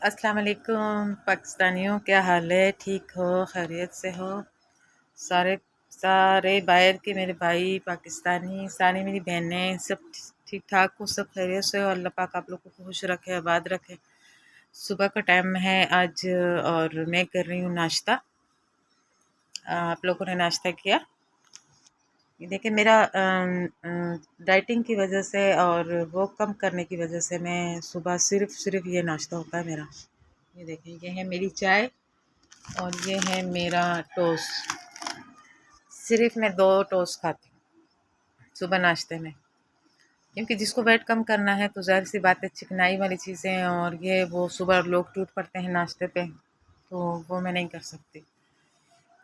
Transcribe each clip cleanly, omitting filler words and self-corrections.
अस्सलाम वालेकुम पाकिस्तानियों, क्या हाल है? ठीक हो? खैरियत से हो? सारे सारे बाहर के मेरे भाई पाकिस्तानी, सारी मेरी बहनें सब ठीक ठाक हो, सब खैरियत से हो। अल्लाह पाक आप लोगों को खुश रखे, आबाद रखे। सुबह का टाइम है आज और मैं कर रही हूँ नाश्ता। आप लोगों ने नाश्ता किया? ये देखिए मेरा डाइटिंग की वजह से और वो कम करने की वजह से मैं सुबह सिर्फ ये नाश्ता होता है मेरा। ये देखें, ये है मेरी चाय और ये है मेरा टोस्ट। सिर्फ मैं 2 टोस्ट खाती हूँ सुबह नाश्ते में, क्योंकि जिसको वेट कम करना है तो ज़ाहिर सी बात है चिकनाई वाली चीज़ें और ये वो सुबह लोग टूट पड़ते हैं नाश्ते पे, तो वो मैं नहीं कर सकती।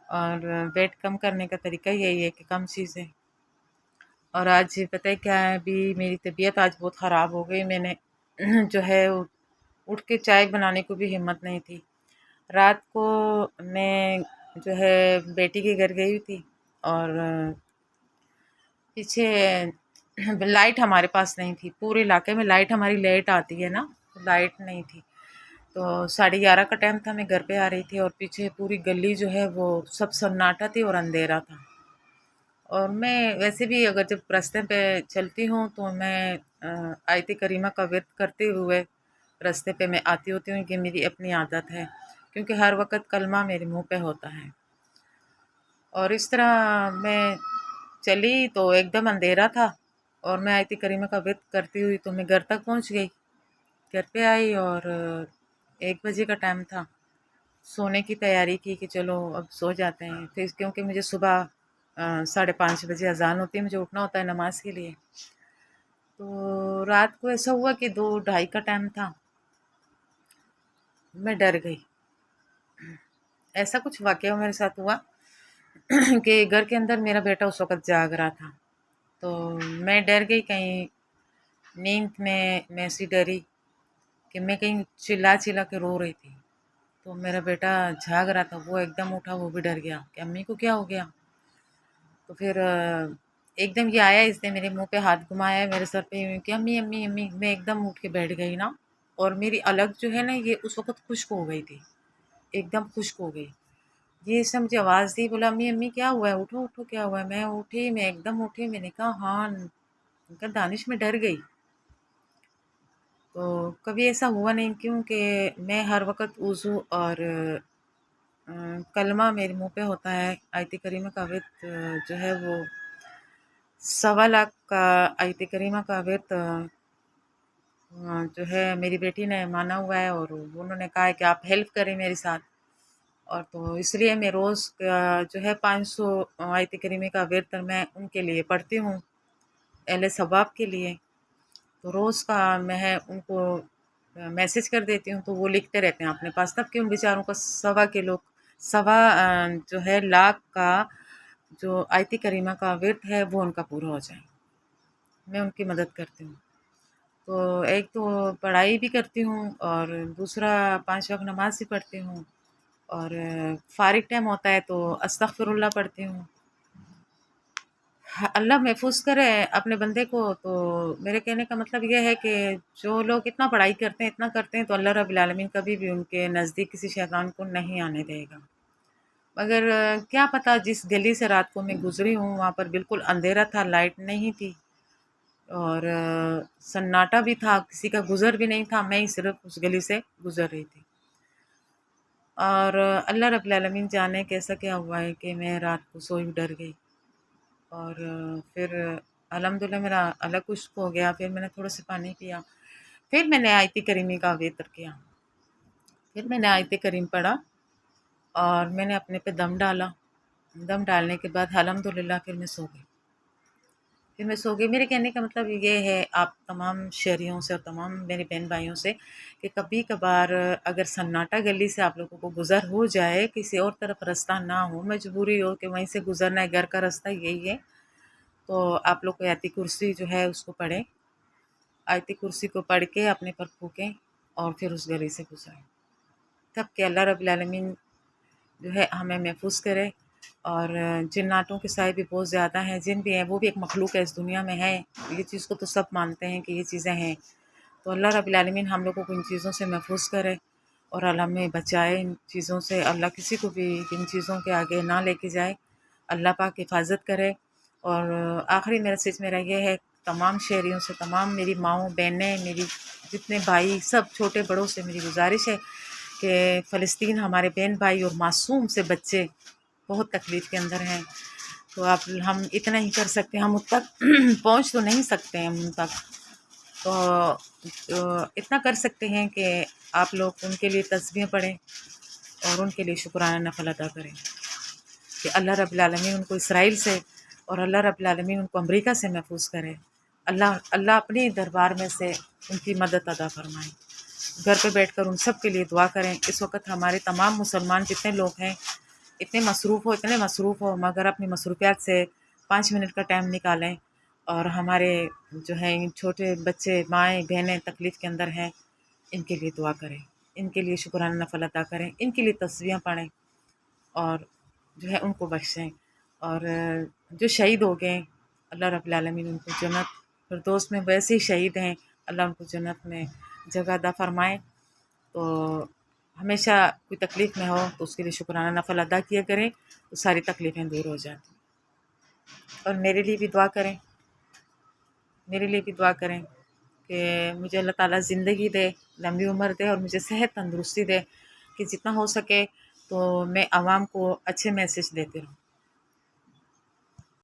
और वेट कम करने का तरीका यही है कि कम चीज़ें। और आज पता है क्या है, अभी मेरी तबीयत आज बहुत ख़राब हो गई। मैंने जो है उठ के चाय बनाने को भी हिम्मत नहीं थी। रात को मैं जो है बेटी के घर गई थी और पीछे लाइट हमारे पास नहीं थी। पूरे इलाके में लाइट हमारी लेट आती है ना, तो लाइट नहीं थी। तो 11:30 का टाइम था, मैं घर पे आ रही थी और पीछे पूरी गली जो है वो सब सन्नाटा थी और अंधेरा था। और मैं वैसे भी अगर जब रास्ते पे चलती हूँ तो मैं आयत करीमा का विर्द करते हुए रास्ते पे मैं आती होती हूँ, ये मेरी अपनी आदत है, क्योंकि हर वक़्त कलमा मेरे मुँह पे होता है। और इस तरह मैं चली तो एकदम अंधेरा था और मैं आयत करीमा का विर्द करती हुई तो मैं घर तक पहुँच गई। घर पे आई और 1 बजे का टाइम था। सोने की तैयारी की कि चलो अब सो जाते हैं, फिर क्योंकि मुझे सुबह 5:30 बजे अज़ान होती है, मुझे उठना होता है नमाज के लिए। तो रात को ऐसा हुआ कि 2 ढाई का टाइम था, मैं डर गई। ऐसा कुछ वाक़या मेरे साथ हुआ कि घर के अंदर मेरा बेटा उस वक़्त जाग रहा था, तो मैं डर गई। कहीं नींद में मैं ऐसी डरी कि मैं कहीं चिल्ला-चिल्ला के रो रही थी। तो मेरा बेटा जाग रहा था, वो एकदम उठा, वो भी डर गया कि अम्मी को क्या हो गया? तो फिर एकदम ये आया, इसने मेरे मुँह पे हाथ घुमाया, मेरे सर पे यूँ कि अम्मी, अम्मी, अम्मी। मैं एकदम उठ के बैठ गई ना, और मेरी अलग जो है ना ये उस वक़्त खुश्क हो गई थी, एकदम खुश्क हो गई। ये इसने मुझे आवाज़ दी, बोला अम्मी, अम्मी क्या हुआ है? उठो, उठो क्या हुआ है? मैं उठी, मैं एकदम उठी, मैंने कहा हाँ, कहा दानिश मैं डर गई। तो कभी ऐसा हुआ नहीं, क्योंकि मैं हर वक़्त वुज़ू और कलमा मेरे मुँह पे होता है। आयत करीमा का विर्द जो है वो 1.25 लाख का आयत करीमा का विर्द जो है मेरी बेटी ने माना हुआ है और उन्होंने कहा है कि आप हेल्प करें मेरे साथ। और तो इसलिए मैं रोज़ जो है 500 आयत करीमे का विर्द मैं उनके लिए पढ़ती हूँ, अहले सवाब के लिए। तो रोज़ का मैं उनको मैसेज कर देती हूँ, तो वो लिखते रहते हैं अपने पास, तब कि उन बेचारों का सवा जो है लाख का जो आयत करीमा का विर्द है वो उनका पूरा हो जाए। मैं उनकी मदद करती हूँ। तो एक तो पढ़ाई भी करती हूँ और दूसरा 5 वक़्त नमाज़ भी पढ़ती हूँ और फ़ारिग टाइम होता है तो अस्तग़फ़िरुल्लाह पढ़ती हूँ। अल्लाह महफ़ूज़ करे अपने बंदे को। तो मेरे कहने का मतलब ये है कि जो लोग इतना पढ़ाई करते हैं, इतना करते हैं, तो अल्लाह रब्बुल आलमीन कभी भी उनके नज़दीक किसी शैतान को नहीं आने देगा। मगर क्या पता, जिस गली से रात को मैं गुज़री हूँ वहाँ पर बिल्कुल अंधेरा था, लाइट नहीं थी और सन्नाटा भी था, किसी का गुज़र भी नहीं था, मैं ही सिर्फ़ उस गली से गुज़र रही थी। और अल्लाह रब्बुल आलमीन जाने कैसा क्या हुआ है कि मैं रात को सोई डर गई और फिर अल्हम्दुलिल्लाह मेरा अलग खुश्क हो गया। फिर मैंने थोड़ा सा पानी पिया, फिर मैंने आयत करीमी का वित्र किया, फिर मैंने आयत करीम पढ़ा और मैंने अपने पे दम डाला। दम डालने के बाद अल्हम्दुलिल्लाह फिर मैं सो गई। मेरे कहने का मतलब ये है आप तमाम शहरियों से और तमाम मेरे बहन भाइयों से कि कभी-कभार अगर सन्नाटा गली से आप लोगों को गुज़र हो जाए, किसी और तरफ रास्ता ना हो, मजबूरी हो कि वहीं से गुज़रना है, घर का रास्ता यही है, तो आप लोग को आयत कुर्सी जो है उसको पढ़ें। आयत कुर्सी को पढ़ के अपने पर फूँकें और फिर उस गली से गुज़रें। तब कि अल्लाह रब्बुल आलमीन जो है हमें महफ़ूज़ करे। और जिन्नातों के साए भी बहुत ज़्यादा हैं, जिन भी हैं वो भी एक मखलूक है, इस दुनिया में है। ये चीज़ को तो सब मानते हैं कि ये चीज़ें हैं। तो अल्लाह रब्बुल आलमीन हम लोगों को इन चीज़ों से महफ़ूज़ करे اور اللہ ہمیں بچائے ان چیزوں سے، اللہ کسی کو بھی ان چیزوں کے آگے نہ لے کے جائے، اللہ پاک حفاظت کرے۔ اور آخری میسیج میرا یہ ہے تمام شہریوں سے، تمام میری ماؤں بہنیں، میری جتنے بھائی، سب چھوٹے بڑوں سے میری گزارش ہے کہ فلسطین ہمارے بہن بھائی اور معصوم سے بچے بہت تکلیف کے اندر ہیں، تو ہم اتنا ہی کر سکتے ہیں، ہم ان تک پہنچ تو نہیں سکتے ہیں ہم ان تک، تو اتنا کر سکتے ہیں کہ آپ لوگ ان کے لیے تسبیح پڑھیں اور ان کے لیے شکرانہ نفل ادا کریں کہ اللہ رب العالمین ان کو اسرائیل سے اور اللہ رب العالمین ان کو امریکہ سے محفوظ کرے، اللہ اپنے دربار میں سے ان کی مدد ادا فرمائے۔ گھر پہ بیٹھ کر ان سب کے لیے دعا کریں۔ اس وقت ہمارے تمام مسلمان جتنے لوگ ہیں اتنے مصروف ہو مگر اپنی مصروفیات سے 5 منٹ کا ٹائم نکالیں اور ہمارے جو ہیں چھوٹے بچے، مائیں بہنیں تکلیف کے اندر ہیں، ان کے لیے دعا کریں، ان کے لیے شکرانہ نفل ادا کریں، ان کے لیے تسبیحیں پڑھیں اور جو ہے ان کو بخشیں۔ اور جو شہید ہو گئے اللہ رب العالمین ان کو جنت فردوس میں ویسے ہی شہید ہیں، اللہ ان کو جنت میں جگہ عطا فرمائے۔ تو ہمیشہ کوئی تکلیف میں ہو تو اس کے لیے شکرانہ نفل ادا کیا کریں تو ساری تکلیفیں دور ہو جاتی۔ اور میرے لیے بھی دعا کریں، میرے لیے بھی دعا کریں کہ مجھے اللہ تعالیٰ زندگی دے، لمبی عمر دے اور مجھے صحت تندرستی دے کہ جتنا ہو سکے تو میں عوام کو اچھے میسیج دیتے رہوں۔